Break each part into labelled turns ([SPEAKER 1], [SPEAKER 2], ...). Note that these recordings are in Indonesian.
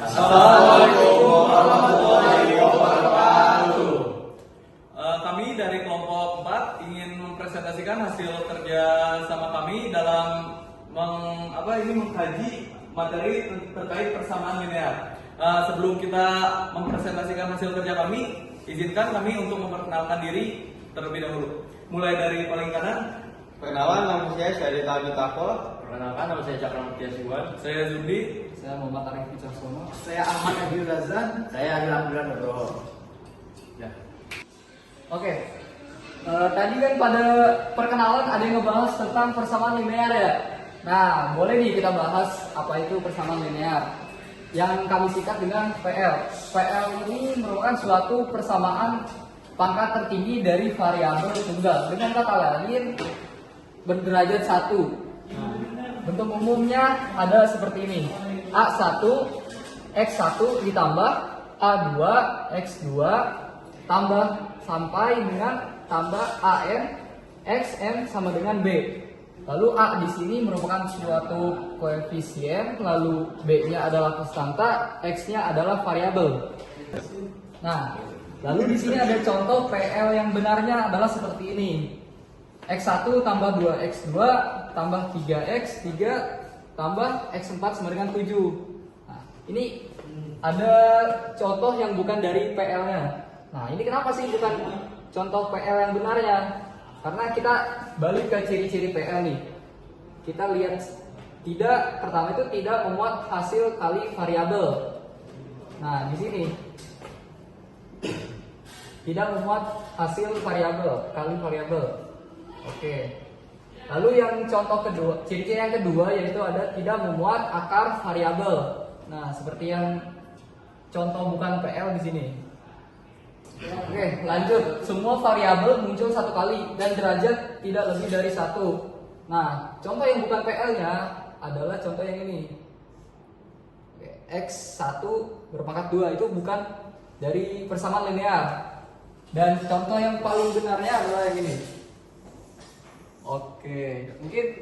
[SPEAKER 1] Assalamualaikum warahmatullahi wabarakatuh. Kami dari kelompok 4 ingin mempresentasikan hasil kerja sama kami dalam mengkaji materi terkait persamaan linear. Sebelum kita mempresentasikan hasil kerja kami, izinkan kami untuk memperkenalkan diri terlebih dahulu. Mulai dari paling kanan.
[SPEAKER 2] Perkenalan, nama saya Syahid Albi Tako.
[SPEAKER 3] Perkenalkan, nama saya Cakramukti Asiwan.
[SPEAKER 1] Saya Zundi.
[SPEAKER 4] Saya Muhammad Arif Wicaksono.
[SPEAKER 2] Saya Ahmad Adi Razan.
[SPEAKER 3] Saya Adil Abdullah Nugroho.
[SPEAKER 1] Ya.
[SPEAKER 4] Oke. Tadi kan pada perkenalan ada yang ngebahas tentang persamaan linear ya. Nah, boleh nih kita bahas apa itu persamaan linear yang kami singkat dengan PL. PL ini merupakan suatu persamaan pangkat tertinggi dari variabel tunggal. Dengan kata lain, berderajat 1. Bentuk umumnya ada seperti ini. A1 X1 ditambah A2 X2 tambah sampai dengan tambah AN XN sama dengan B. Lalu A di sini merupakan suatu koefisien, lalu B-nya adalah konstanta, X-nya adalah variabel. Nah, lalu di sini ada contoh PL yang benarnya adalah seperti ini. X1 tambah 2X2 tambah 3X3 tambah X4 sama dengan 7. Nah, ini ada contoh yang bukan dari PL-nya. Nah, ini kenapa sih bukan contoh PL yang benarnya? Karena kita balik ke ciri-ciri PL nih. Kita lihat pertama itu tidak memuat hasil kali variabel. Nah, di sini tidak memuat hasil variabel kali variabel. Oke. Lalu yang contoh kedua, ciri-ciri yang kedua yaitu ada tidak memuat akar variabel. Nah, seperti yang contoh bukan PL di sini. Oke, lanjut. Semua variabel muncul satu kali dan derajat tidak lebih dari 1. Nah, contoh yang bukan PL-nya adalah contoh yang ini. Oke, X1 berpangkat 2 itu bukan dari persamaan linear. Dan contoh yang paling benarnya adalah yang ini. Oke, mungkin.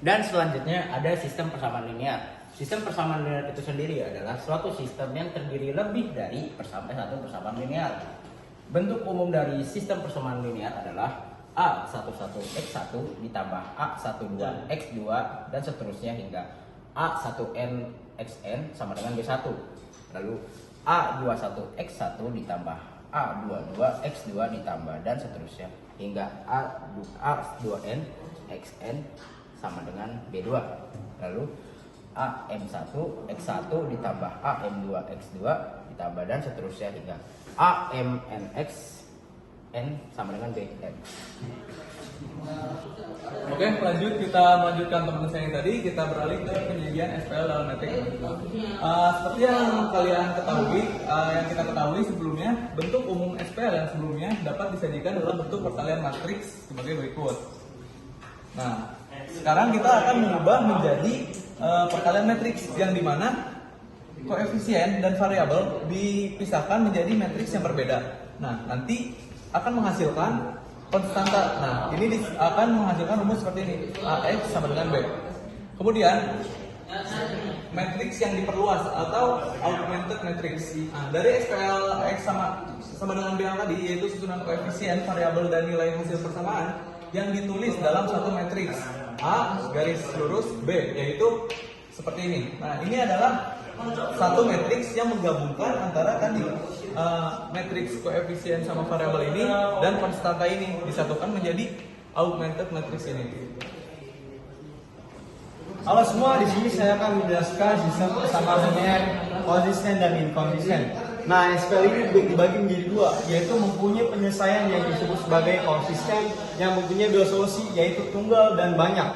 [SPEAKER 3] Dan selanjutnya ada sistem persamaan linear. Sistem persamaan linear itu sendiri adalah suatu sistem yang terdiri lebih dari satu persamaan linear. Bentuk umum dari sistem persamaan linear adalah A11X1 ditambah A12 X2 dan seterusnya hingga A1N XN sama dengan B1. Lalu A21 X1 ditambah A22 X2 ditambah dan seterusnya hingga A2N XN sama dengan B2. Lalu AM1 X1 ditambah AM2 X2 ditambah dan seterusnya hingga AMNX N sama dengan BN.
[SPEAKER 1] Oke, lanjut kita melanjutkan teman saya yang tadi. Kita beralih ke penyajian SPL dalam metrik. Seperti yang kalian ketahui, yang kita ketahui sebelumnya, bentuk umum SPL yang sebelumnya dapat disajikan dalam bentuk perkalian matriks sebagai berikut. Nah, sekarang kita akan mengubah menjadi perkalian matriks yang dimana koefisien dan variabel dipisahkan menjadi matriks yang berbeda. Nah, nanti akan menghasilkan konstanta. Nah, ini akan menghasilkan rumus seperti ini. AX sama dengan B. Kemudian matriks yang diperluas atau augmented matrix. Nah, dari SPL X sama dengan B yang tadi, yaitu susunan koefisien, variabel dan nilai hasil persamaan yang ditulis dalam satu matriks A garis lurus B, yaitu seperti ini. Nah, ini adalah satu matriks yang menggabungkan antara tadi matriks koefisien sama variabel ini dan konstanta ini disatukan menjadi augmented matrix ini.
[SPEAKER 2] Halo semua, di sini saya akan menjelaskan sistem persamaan linear konsisten dan inkonsisten. Nah, SPL ini dibagi menjadi dua, yaitu mempunyai penyelesaian yang disebut sebagai konsisten yang mempunyai dua solusi, yaitu tunggal dan banyak.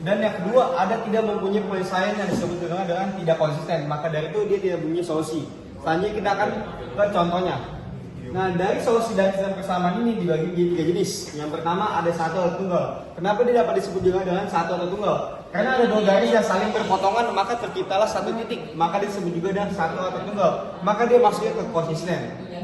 [SPEAKER 2] Dan yang kedua, ada tidak mempunyai penyelesaian yang disebut dengan tidak konsisten, maka dari itu dia tidak mempunyai solusi. Selanjutnya kita akan ke contohnya. Nah, dari solusi dan sistem persamaan ini dibagi menjadi tiga jenis. Yang pertama ada satu atau tunggal. Kenapa dia dapat disebut juga dengan satu atau tunggal? Karena ada dua garis yang saling berpotongan, maka terciptalah satu titik, maka disebut juga dengan satu atau tunggal. Maka dia maksudnya ke konsisten.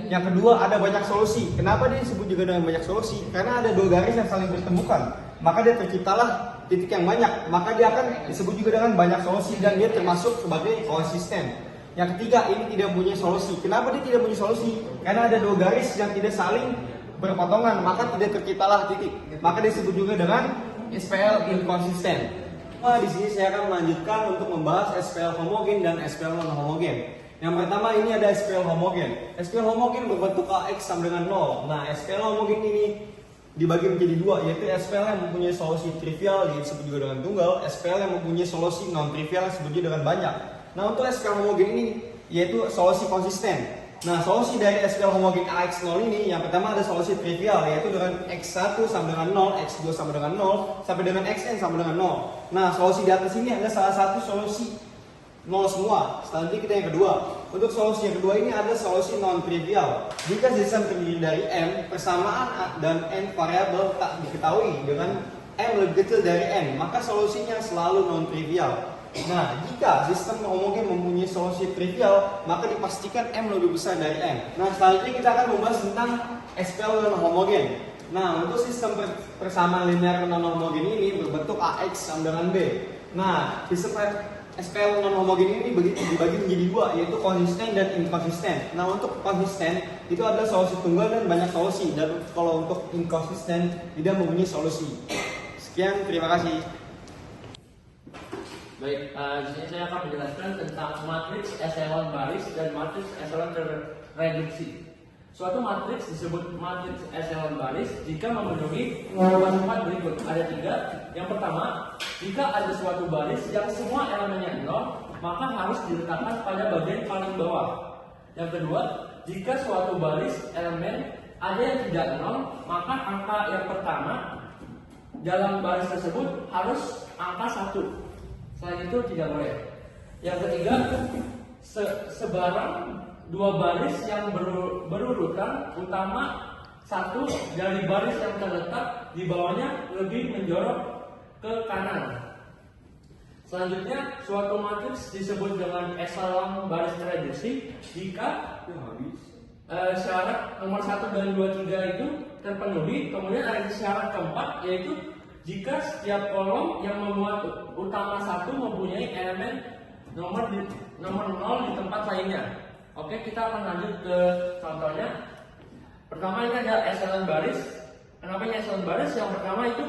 [SPEAKER 2] Yang kedua ada banyak solusi. Kenapa dia disebut juga dengan banyak solusi? Karena ada dua garis yang saling bertemukan, maka dia terciptalah titik yang banyak, maka dia akan disebut juga dengan banyak solusi dan dia termasuk sebagai konsisten. Yang ketiga, ini tidak punya solusi. Kenapa dia tidak punya solusi? Karena ada dua garis yang tidak saling berpotongan, maka tidak terciptalah titik. Maka disebut juga dengan SPL inconsistent. Nah, di sini saya akan melanjutkan untuk membahas SPL homogen dan SPL non homogen. Yang pertama ini ada SPL homogen. SPL homogen berbentuk AX sama dengan 0. Nah, SPL homogen ini dibagi menjadi dua, yaitu SPL yang mempunyai solusi trivial disebut juga dengan tunggal, SPL yang mempunyai solusi non trivial disebut juga dengan banyak. Nah, untuk SPL homogen ini yaitu solusi konsisten. Nah, solusi dari SPL homogen AX0 ini yang pertama ada solusi trivial, yaitu dengan X1 sama dengan 0, X2 sama dengan 0, sampai dengan Xn sama dengan 0. Nah, solusi di atas ini ada salah satu solusi 0 semua. Selanjutnya kita yang kedua. Untuk solusi yang kedua ini ada solusi non trivial. Jika sistem terdiri dari M, persamaan dan N variabel tak diketahui dengan M lebih kecil dari N, maka solusinya selalu non trivial. Nah, jika sistem homogen mempunyai solusi trivial, maka dipastikan M lebih besar dari N. Nah, selanjutnya kita akan membahas tentang SPL non homogen. Nah, untuk sistem persamaan linear non homogen ini berbentuk AX sama dengan B. Nah, sistem SPL non homogen ini dibagi menjadi dua, yaitu konsisten dan inkonsisten. Nah, untuk konsisten itu ada solusi tunggal dan banyak solusi, dan kalau untuk inkonsisten tidak mempunyai solusi. Sekian, terima kasih.
[SPEAKER 5] Baik, di sini saya akan menjelaskan tentang matriks eselon baris dan matriks eselon terreduksi. Suatu matriks disebut matriks eselon baris jika memenuhi sifat berikut. Ada tiga. Yang pertama, jika ada suatu baris yang semua elemennya 0, maka harus diletakkan pada bagian paling bawah. Yang kedua, jika suatu baris elemen ada yang tidak 0, maka angka yang pertama dalam baris tersebut harus angka 1. Selain itu tidak boleh. Yang ketiga, sebarang dua baris yang berurutan utama satu dari baris yang terletak di bawahnya lebih menjorok ke kanan. Selanjutnya, suatu matriks disebut dengan eselon baris terreduksi jika syarat nomor 1 dan 2, 3 itu terpenuhi. Kemudian ada syarat keempat, yaitu jika setiap kolom yang memuat utama 1 mempunyai elemen nomor 0 di tempat lainnya. Oke, kita akan lanjut ke contohnya. Pertama ini ada eselon baris. Kenapa ini eselon baris? Yang pertama itu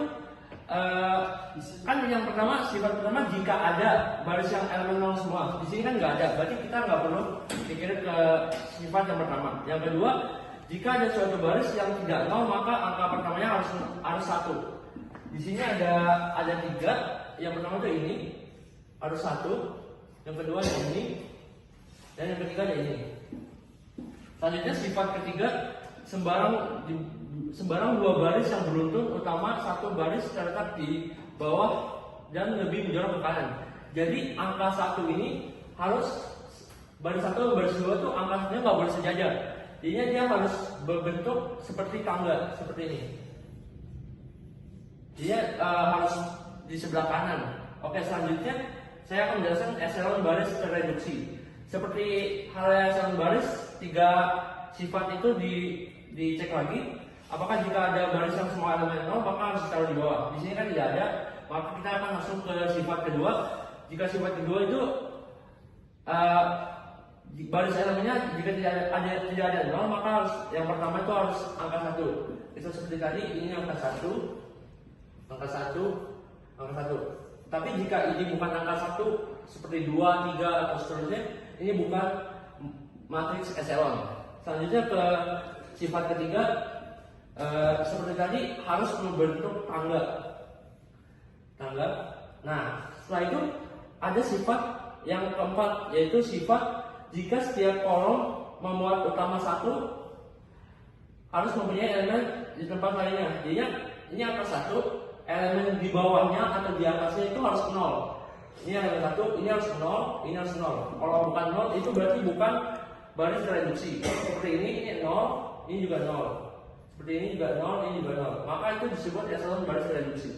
[SPEAKER 5] kan yang pertama, sifat pertama jika ada baris yang elemen 0 semua. Di sini kan nggak ada, berarti kita nggak perlu pikirin ke sifat yang pertama. Yang kedua, jika ada suatu baris yang tidak 0, maka angka pertamanya harus 1. Di sini ada tiga. Yang pertama itu ini harus 1, yang kedua ada ini, dan yang ketiga ada ini. Selanjutnya sifat ketiga, sembarang dua baris yang beruntun utama satu baris terletak di bawah dan lebih menjorok ke kanan. Jadi angka 1 ini harus baris 1 dan baris 2 tuh angkanya nggak boleh sejajar. Jadinya dia harus berbentuk seperti tangga seperti ini. Dia harus di sebelah kanan. Oke, selanjutnya saya akan menjelaskan eselon baris terreduksi. Seperti halnya eselon baris, tiga sifat itu dicek lagi. Apakah jika ada baris yang semua elemen 0, maka harus ditaruh di bawah. Di sini kan tidak ada, maka kita akan masuk ke sifat kedua. Jika sifat kedua itu baris elemennya jika tidak ada 0, maka yang pertama itu harus angka 1. Itu seperti tadi, ini angka 1. Angka 1. Tapi jika ini bukan angka 1 seperti 2, 3 atau seterusnya, ini bukan matriks eselon. Selanjutnya ke sifat ketiga, seperti tadi harus membentuk tangga. Nah, setelah itu ada sifat yang keempat, yaitu sifat jika setiap kolom memuat utama 1 harus mempunyai elemen di tempat lainnya. Jadi ini angka 1. Elemen di bawahnya atau di atasnya itu harus 0. Ini elemen 1, ini harus 0, ini harus 0. Kalau bukan 0 itu berarti bukan baris reduksi. Seperti ini 0, ini juga 0. Seperti ini juga 0, ini juga 0. Maka itu disebut eselon baris reduksi.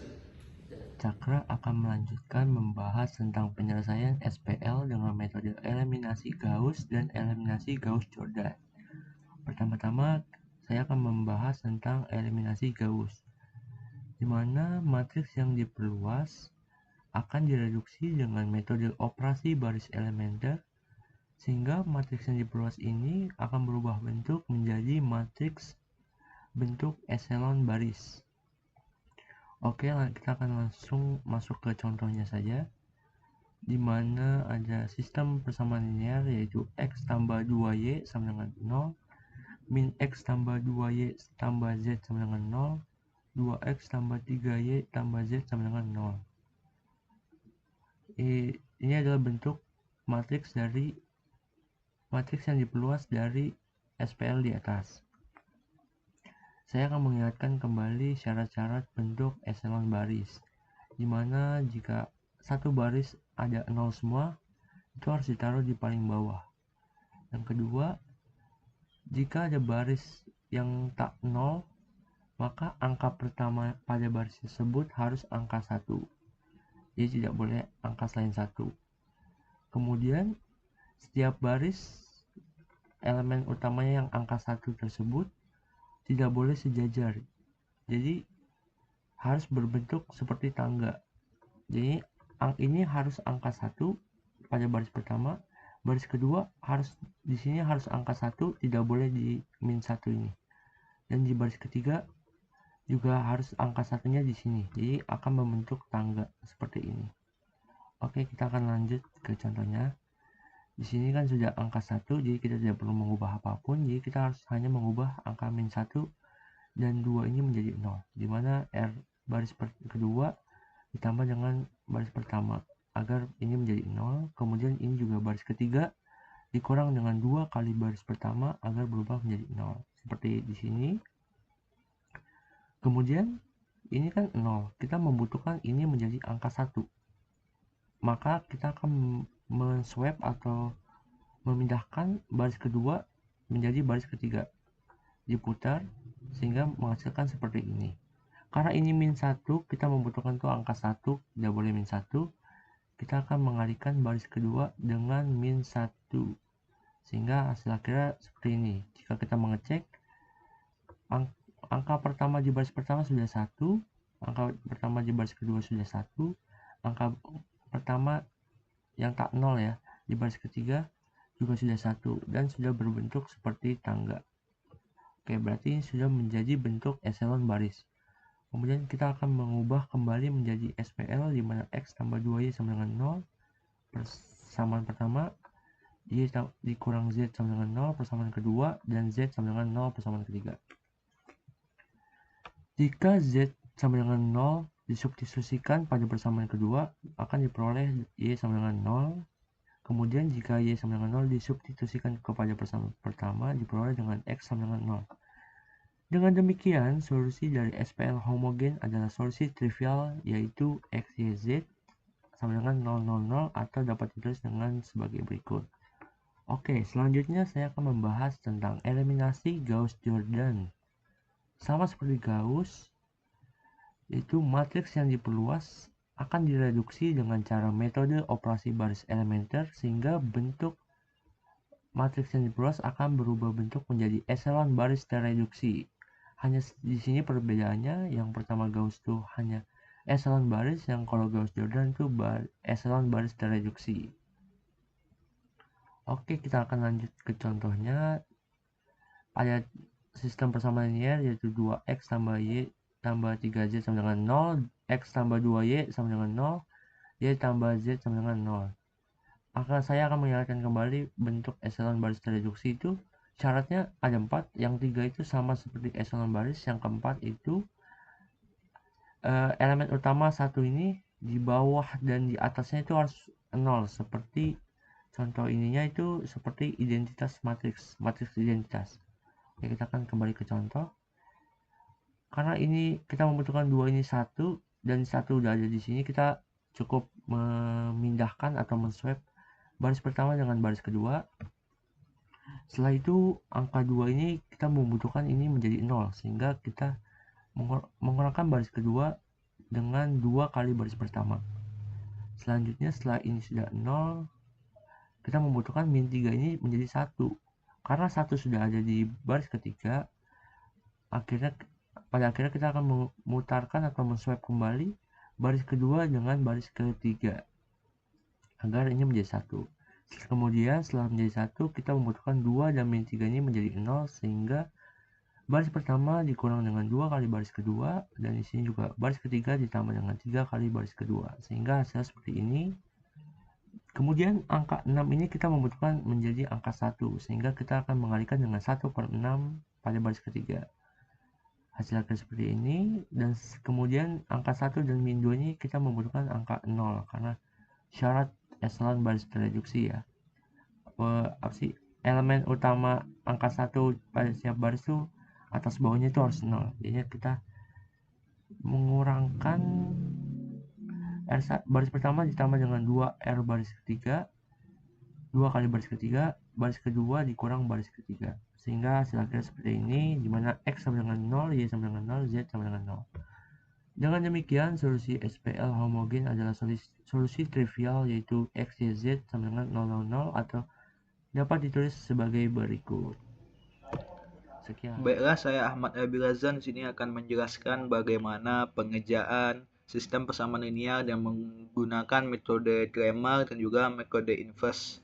[SPEAKER 6] Cakra akan melanjutkan membahas tentang penyelesaian SPL dengan metode eliminasi Gauss dan eliminasi Gauss-Jordan. Pertama-tama, saya akan membahas tentang eliminasi Gauss, di mana matriks yang diperluas akan direduksi dengan metode operasi baris elementer Sehingga matriks yang diperluas ini akan berubah bentuk menjadi matriks bentuk eselon baris. Oke, kita akan langsung masuk ke contohnya saja, di mana ada sistem persamaan linear yaitu x tambah 2y sama dengan 0, min x tambah 2y tambah z sama dengan 0, 2x tambah 3y tambah z sama dengan 0. Ini adalah bentuk matriks yang diperluas dari SPL di atas. Saya akan mengingatkan kembali syarat-syarat bentuk eselon baris, di mana jika satu baris ada 0 semua, itu harus ditaruh di paling bawah. Yang kedua, jika ada baris yang tak 0, maka angka pertama pada baris tersebut harus angka 1. Jadi tidak boleh angka selain 1. Kemudian setiap baris elemen utamanya yang angka 1 tersebut tidak boleh sejajar. Jadi harus berbentuk seperti tangga. Jadi ini harus angka 1 pada baris pertama, baris kedua di sini harus angka 1, tidak boleh di min 1 ini. Dan di baris ketiga juga harus angka satunya di sini. Jadi akan membentuk tangga seperti ini. Oke, kita akan lanjut ke contohnya. Di sini kan sudah angka 1, jadi kita tidak perlu mengubah apapun. Jadi kita harus hanya mengubah angka min 1 dan 2 ini menjadi 0, di mana R baris kedua ditambah dengan baris pertama agar ini menjadi 0. Kemudian ini juga baris ketiga dikurang dengan 2 kali baris pertama agar berubah menjadi 0. Seperti di sini. Kemudian ini kan 0, kita membutuhkan ini menjadi angka 1. Maka kita akan men-swap atau memindahkan baris kedua menjadi baris ketiga. Diputar sehingga menghasilkan seperti ini. Karena ini min 1, kita membutuhkan tuh angka 1, tidak boleh min 1. Kita akan mengalihkan baris kedua dengan min 1. Sehingga hasil akhirnya seperti ini. Jika kita mengecek, angka pertama di baris pertama sudah 1, angka pertama di baris kedua sudah 1, angka pertama yang tak 0 ya, di baris ketiga juga sudah 1 dan sudah berbentuk seperti tangga. Oke, berarti ini sudah menjadi bentuk eselon baris. Kemudian kita akan mengubah kembali menjadi SPL, di mana x tambah 2y sama dengan 0, persamaan pertama, y dikurang z sama dengan 0, persamaan kedua, dan z sama dengan 0, persamaan ketiga. Jika z sama dengan 0 disubstitusikan pada persamaan kedua, akan diperoleh y sama dengan 0. Kemudian jika y sama dengan 0 disubstitusikan kepada persamaan pertama, diperoleh dengan x sama dengan 0. Dengan demikian, solusi dari SPL homogen adalah solusi trivial, yaitu x, y, z sama dengan 0, 0, 0, atau dapat ditulis dengan sebagai berikut. Oke, selanjutnya saya akan membahas tentang eliminasi Gauss-Jordan. Sama seperti Gauss, yaitu matriks yang diperluas akan direduksi dengan cara metode operasi baris elementer, sehingga bentuk matriks yang diperluas akan berubah bentuk menjadi eselon baris tereduksi. Hanya di sini perbedaannya, yang pertama Gauss itu hanya eselon baris, yang kalau Gauss-Jordan itu eselon baris tereduksi. Oke, kita akan lanjut ke contohnya. Ada sistem persamaan linear yaitu 2x tambah y tambah 3z sama dengan 0, x tambah 2y sama dengan 0, y tambah z sama dengan 0. Maka saya akan mengingatkan kembali bentuk eselon baris tereduksi itu syaratnya ada 4, yang 3 itu sama seperti eselon baris, yang keempat itu elemen utama 1 ini di bawah dan di atasnya itu harus 0, seperti contoh ininya itu seperti identitas matriks identitas. Oke, kita akan kembali ke contoh. Karena ini kita membutuhkan 2 ini 1 dan 1 udah ada di sini, kita cukup memindahkan atau men-swap baris pertama dengan baris kedua. Setelah itu angka 2 ini kita membutuhkan ini menjadi 0, sehingga kita mengurangkan baris kedua dengan 2 kali baris pertama. Selanjutnya setelah ini sudah 0, kita membutuhkan min 3 ini menjadi 1. Karena 1 sudah ada di baris ketiga, pada akhirnya kita akan memutarkan atau men-swap kembali baris kedua dengan baris ketiga agar ini menjadi 1. Kemudian setelah menjadi 1, kita membutuhkan 2 dan min 3 ini menjadi 0, sehingga baris pertama dikurang dengan 2 kali baris kedua, dan di sini juga baris ketiga ditambah dengan 3 kali baris kedua, sehingga hasilnya seperti ini. Kemudian angka 6 ini kita membutuhkan menjadi angka 1, sehingga kita akan mengalihkan dengan 1/6 pada baris ketiga. Hasil akhir seperti ini, dan kemudian angka 1 dan min 2 ini kita membutuhkan angka 0, karena syarat eselon baris reduksi ya. Elemen utama angka 1 pada setiap baris itu atas bawahnya itu harus 0. Jadi kita mengurangkan baris pertama ditambah dengan 2R baris ketiga, 2 kali baris ketiga, baris kedua dikurang baris ketiga, sehingga hasil akhir seperti ini, dimana X sama dengan 0, Y sama dengan 0, Z sama dengan 0. Dengan demikian, solusi SPL homogen adalah solusi trivial, yaitu X, Y, Z sama dengan 0, 0, 0, atau dapat ditulis sebagai berikut. Sekian.
[SPEAKER 1] Baiklah, saya Ahmad Abirazan di sini akan menjelaskan bagaimana pengejaan sistem persamaan linear dan menggunakan metode Cramer dan juga metode inverse.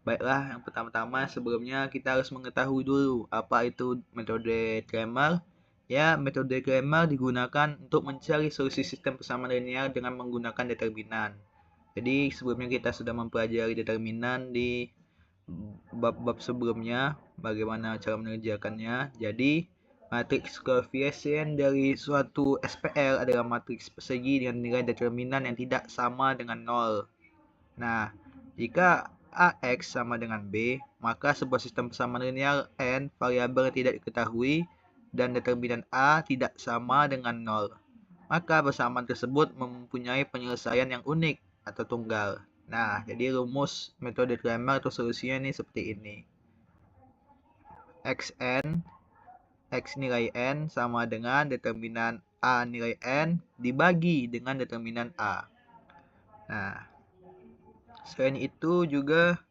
[SPEAKER 1] Baiklah, yang pertama-tama sebelumnya kita harus mengetahui dulu apa itu metode Cramer. Ya, metode Cramer digunakan untuk mencari solusi sistem persamaan linear dengan menggunakan determinan. Jadi sebelumnya kita sudah mempelajari determinan di bab-bab sebelumnya, bagaimana cara mengerjakannya. Jadi matriks koefisien dari suatu SPL adalah matriks persegi dengan nilai determinan yang tidak sama dengan 0. Nah, jika AX sama dengan B, maka sebuah sistem persamaan linear N variabel yang tidak diketahui dan determinan A tidak sama dengan 0. Maka persamaan tersebut mempunyai penyelesaian yang unik atau tunggal. Nah, jadi rumus metode Cramer atau solusinya ini seperti ini. Xn, X nilai N sama dengan determinan A nilai N dibagi dengan determinan A. Nah, selain itu juga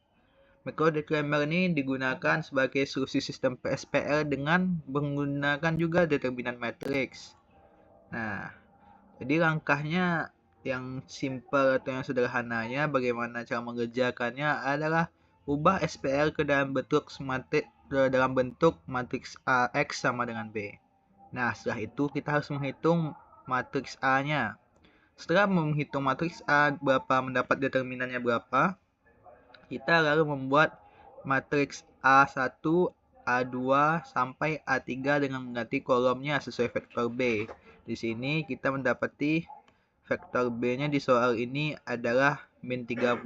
[SPEAKER 1] metode Cramer ini digunakan sebagai solusi sistem PSPL dengan menggunakan juga determinan matriks. Nah, jadi langkahnya yang simple atau yang sederhananya bagaimana cara mengerjakannya adalah ubah SPL ke dalam bentuk matriks AX sama dengan B. Nah, setelah itu kita harus menghitung matriks A-nya. Setelah menghitung matriks A berapa, mendapat determinannya berapa, kita lalu membuat matriks A1, A2 sampai A3 dengan mengganti kolomnya sesuai vektor B. Di sini kita mendapati vektor B-nya di soal ini adalah min 30,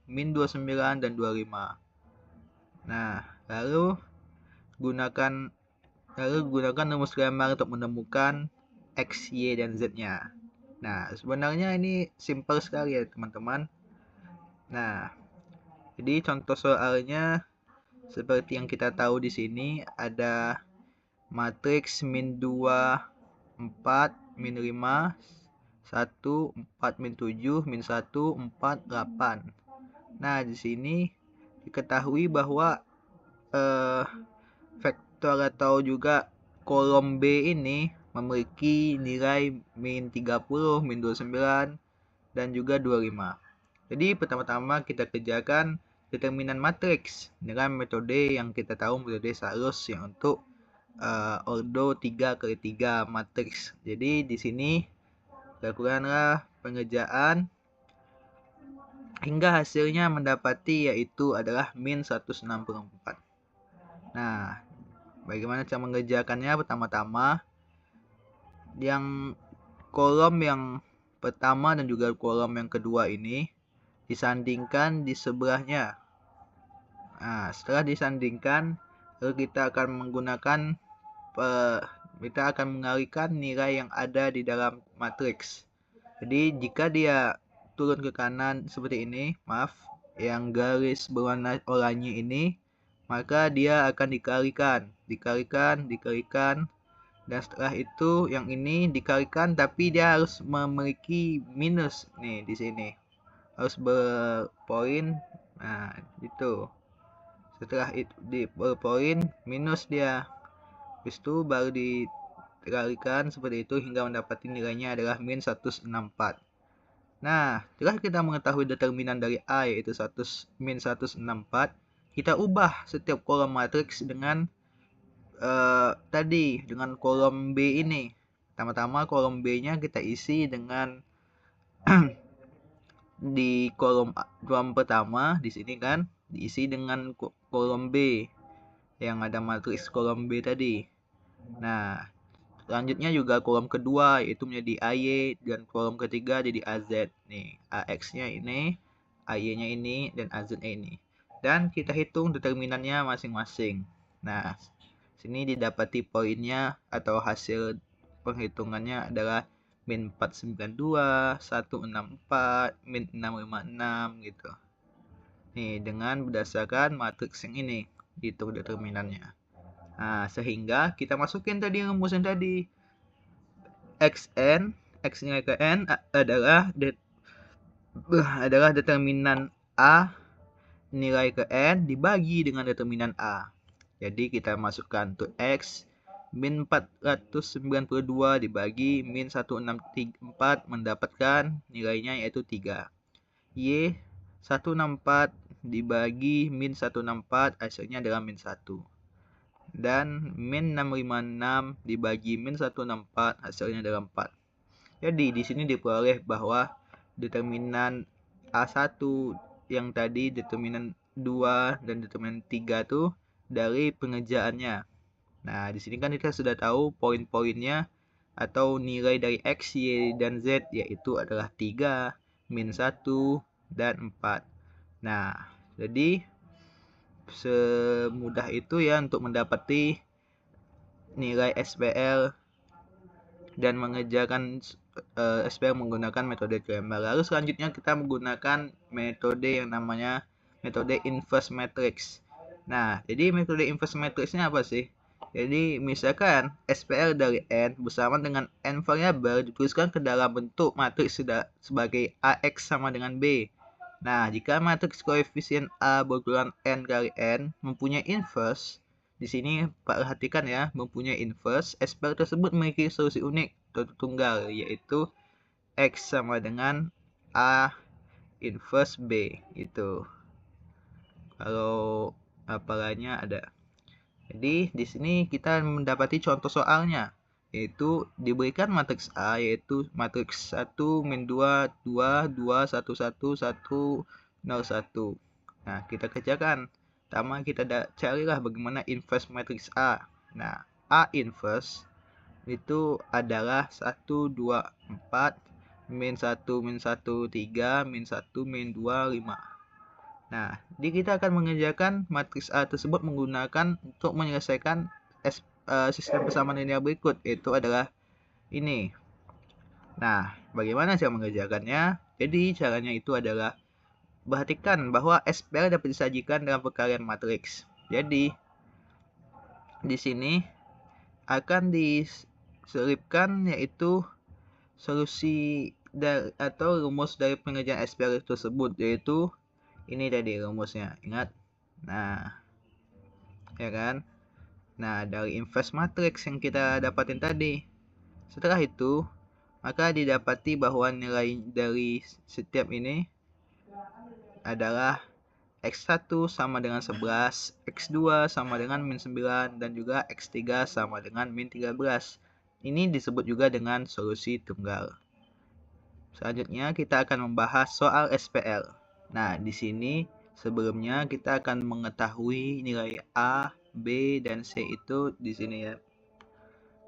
[SPEAKER 1] min 29, dan 25. Nah, lalu gunakan rumus Cramer untuk menemukan X, Y, dan Z-nya. Nah, sebenarnya ini simple sekali ya teman-teman. Nah, jadi contoh soalnya seperti yang kita tahu di sini ada matriks min 2, 4, min 5, 1, 4, min 7, min 1, 4, 8. Nah, di sini diketahui bahwa vektor atau juga kolom B ini memiliki nilai min 30, min 29, dan juga 25. Jadi pertama-tama kita kerjakan determinan matriks dengan metode yang kita tahu, metode Saros yang untuk ordo 3x3 matriks. Jadi di sini lakukanlah pengerjaan hingga hasilnya mendapati yaitu adalah min 164. Nah, bagaimana cara mengerjakannya? Pertama-tama yang kolom yang pertama dan juga kolom yang kedua ini disandingkan di sebelahnya. Nah, setelah disandingkan, lalu kita akan mengalihkan nilai yang ada di dalam matriks. Jadi jika dia turun ke kanan seperti ini, yang garis berwarna oranye ini, maka dia akan dikalikan, dan setelah itu yang ini dikalikan, tapi dia harus memiliki minus nih di sini, harus berpoin. Nah, gitu. Setelah itu di berpoin minus dia, habis itu baru dikalikan seperti itu hingga mendapati nilainya adalah min 164.
[SPEAKER 7] Nah, setelah kita mengetahui determinan dari A yaitu 164, kita ubah setiap kolom matriks dengan dengan kolom B ini. Pertama-tama kolom B-nya kita isi dengan di kolom pertama di sini kan diisi dengan kolom B yang ada matriks kolom B tadi. Nah, selanjutnya juga kolom kedua yaitu menjadi AY dan kolom ketiga jadi AZ. Nih, AX-nya ini, AY-nya ini dan AZ-nya ini. Dan kita hitung determinannya masing-masing. Nah, sini didapati poinnya atau hasil penghitungannya adalah min 492, 164, min 656 gitu. Nih, dengan berdasarkan matriks yang ini, hitung determinannya. Nah, sehingga kita masukin tadi rumus yang tadi. Xn, x nilai ke n adalah determinan A nilai ke n dibagi dengan determinan A. Jadi kita masukkan untuk X min 492 dibagi min 1634 mendapatkan nilainya yaitu 3. Y 164 dibagi min 164 hasilnya adalah min 1. Dan min 656 dibagi min 164 hasilnya adalah 4. Jadi di sini diperoleh bahwa determinan A1 yang tadi determinan 2 dan determinan 3 tuh dari pengerjaannya. Nah, di sini kan kita sudah tahu poin-poinnya atau nilai dari X, Y, dan Z yaitu adalah 3, min 1, dan 4. Nah, jadi semudah itu ya untuk mendapati nilai SPL dan mengerjakan SPL menggunakan metode Cramer. Lalu selanjutnya kita menggunakan metode yang namanya metode inverse matrix. Nah, jadi metode inverse matrixnya apa sih? Jadi misalkan SPL dari N bersama dengan N variabel dituliskan ke dalam bentuk matriks sebagai AX sama dengan B. Nah, jika matriks koefisien A berukuran N kali N mempunyai inverse, di sini perhatikan ya, mempunyai inverse, SPL tersebut memiliki solusi unik atau tunggal, yaitu X sama dengan A inverse B, itu. Kalau apalanya ada. Jadi di sini kita mendapati contoh soalnya, yaitu diberikan matriks A yaitu matriks 1 min 2 2 2 1 1 1 0 1. Nah, kita kerjakan. Pertama kita carilah bagaimana inverse matriks A. Nah, A inverse itu adalah 1 2 4 min 1 min 1 3 min 1 min 2 5. Nah, jadi kita akan mengerjakan matriks A tersebut menggunakan untuk menyelesaikan sistem persamaan linear berikut, yaitu adalah ini. Nah, bagaimana cara mengerjakannya? Jadi, caranya itu adalah perhatikan bahwa SPL dapat disajikan dalam perkalian matriks. Jadi, di sini akan diselipkan yaitu solusi atau rumus dari pengerjaan SPL tersebut, yaitu ini tadi rumusnya, ingat? Nah, ya kan? Nah, dari inverse matrix yang kita dapatin tadi. Setelah itu, maka didapati bahwa nilai dari setiap ini adalah X1 sama dengan 11, X2 sama dengan min 9, dan juga X3 sama dengan min 13. Ini disebut juga dengan solusi tunggal. Selanjutnya kita akan membahas soal SPL. Nah, di sini sebelumnya kita akan mengetahui nilai A, B, dan C itu di sini ya.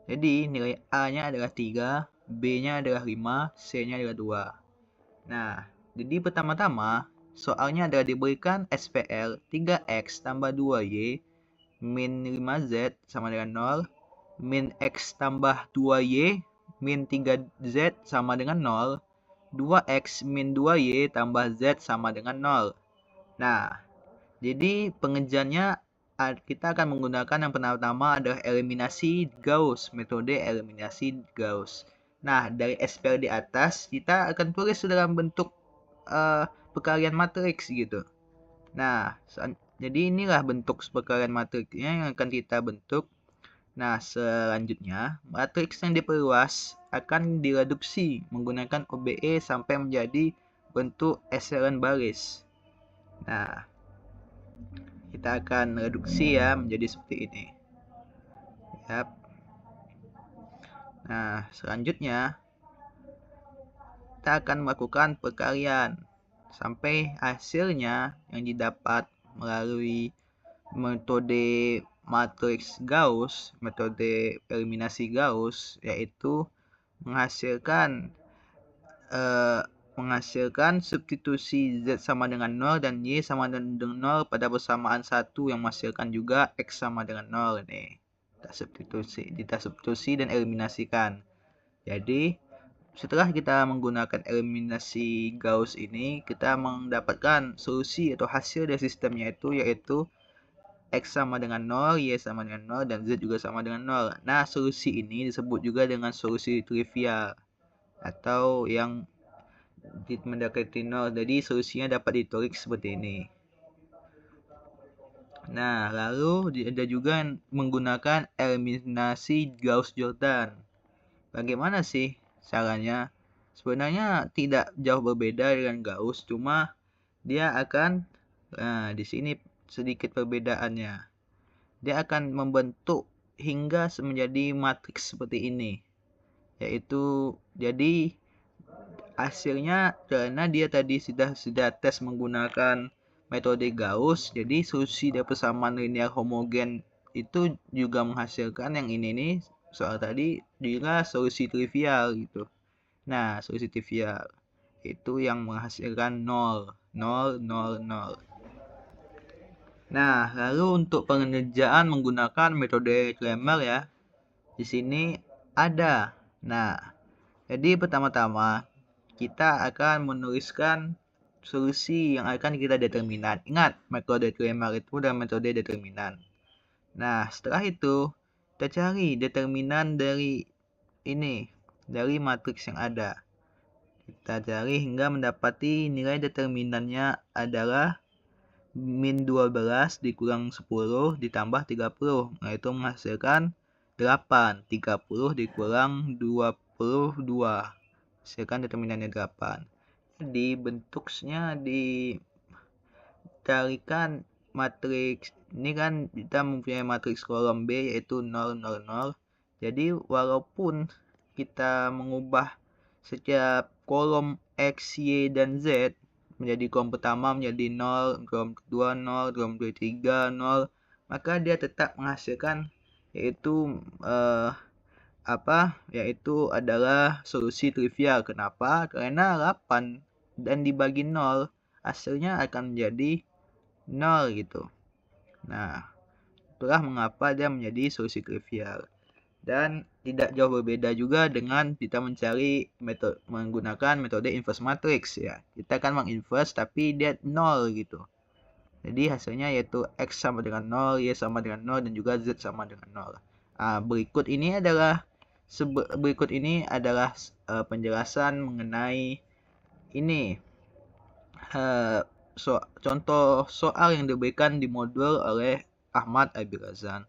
[SPEAKER 7] Jadi nilai A-nya adalah 3, B-nya adalah 5, C-nya adalah 2. Nah, jadi pertama-tama soalnya adalah diberikan SPL 3X tambah 2Y min 5Z sama dengan 0, min X tambah 2Y min 3Z sama dengan 0, 2X min 2Y tambah Z sama dengan 0. Nah, jadi pengerjaannya kita akan menggunakan yang pertama adalah eliminasi Gauss, metode eliminasi Gauss. Nah, dari SPL di atas kita akan tulis dalam bentuk perkalian matriks gitu. Nah, jadi inilah bentuk perkalian matriksnya yang akan kita bentuk. Nah, selanjutnya, matriks yang diperluas akan direduksi menggunakan OBE sampai menjadi bentuk echelon baris. Nah, kita akan reduksi ya menjadi seperti ini. Yap. Nah, selanjutnya kita akan melakukan perkalian sampai hasilnya yang didapat melalui metode matriks Gauss, metode eliminasi Gauss, yaitu menghasilkan substitusi Z sama dengan 0 dan Y sama dengan 0 pada persamaan 1 yang menghasilkan juga X sama dengan 0 nih. Kita substitusi dan eliminasikan. Jadi setelah kita menggunakan eliminasi Gauss ini, kita mendapatkan solusi atau hasil dari sistemnya yaitu X sama dengan 0, Y sama dengan 0, dan Z juga sama dengan 0. Nah, solusi ini disebut juga dengan solusi trivial atau yang mendekati 0. Jadi solusinya dapat ditulis seperti ini. Nah, lalu ada juga menggunakan eliminasi Gauss-Jordan. Bagaimana sih caranya? Sebenarnya tidak jauh berbeda dengan Gauss, cuma dia akan di sini sedikit perbedaannya. Dia akan membentuk hingga menjadi matriks seperti ini. Yaitu jadi hasilnya karena dia tadi sudah tes menggunakan metode Gauss, jadi solusi dari persamaan linear homogen itu juga menghasilkan yang ini nih, soal tadi juga solusi trivial gitu. Nah, solusi trivial itu yang menghasilkan 0, 0, 0, 0. Nah, lalu untuk pengerjaan menggunakan metode Cramer ya, di sini ada. Nah, jadi pertama-tama kita akan menuliskan solusi yang akan kita determinan. Ingat, metode Cramer itu dan metode determinan. Nah, setelah itu kita cari determinan dari ini, dari matriks yang ada. Kita cari hingga mendapati nilai determinannya adalah min 12 dikurang 10 ditambah 30. Nah, itu menghasilkan 8. 30 dikurang 22. Hasilkan determinannya 8. Jadi bentuknya dicarikan matriks. Ini kan kita mempunyai matriks kolom B yaitu 0, 0, 0. Jadi walaupun kita mengubah setiap kolom X, Y, dan Z menjadi kolom pertama menjadi 0, kolom kedua 0, kolom ketiga 0, maka dia tetap menghasilkan yaitu yaitu adalah solusi trivial. Kenapa? Karena 8 dan dibagi 0 hasilnya akan menjadi 0 gitu. Nah, itulah mengapa dia menjadi solusi trivial. Dan tidak jauh berbeda juga dengan kita mencari menggunakan metode inverse matrix ya. Kita kan menginverse tapi dia 0 gitu. Jadi hasilnya yaitu X sama dengan 0, Y sama dengan 0, dan juga Z sama dengan 0. Berikut ini adalah penjelasan mengenai ini contoh soal yang diberikan di modul oleh Ahmad Abirazan.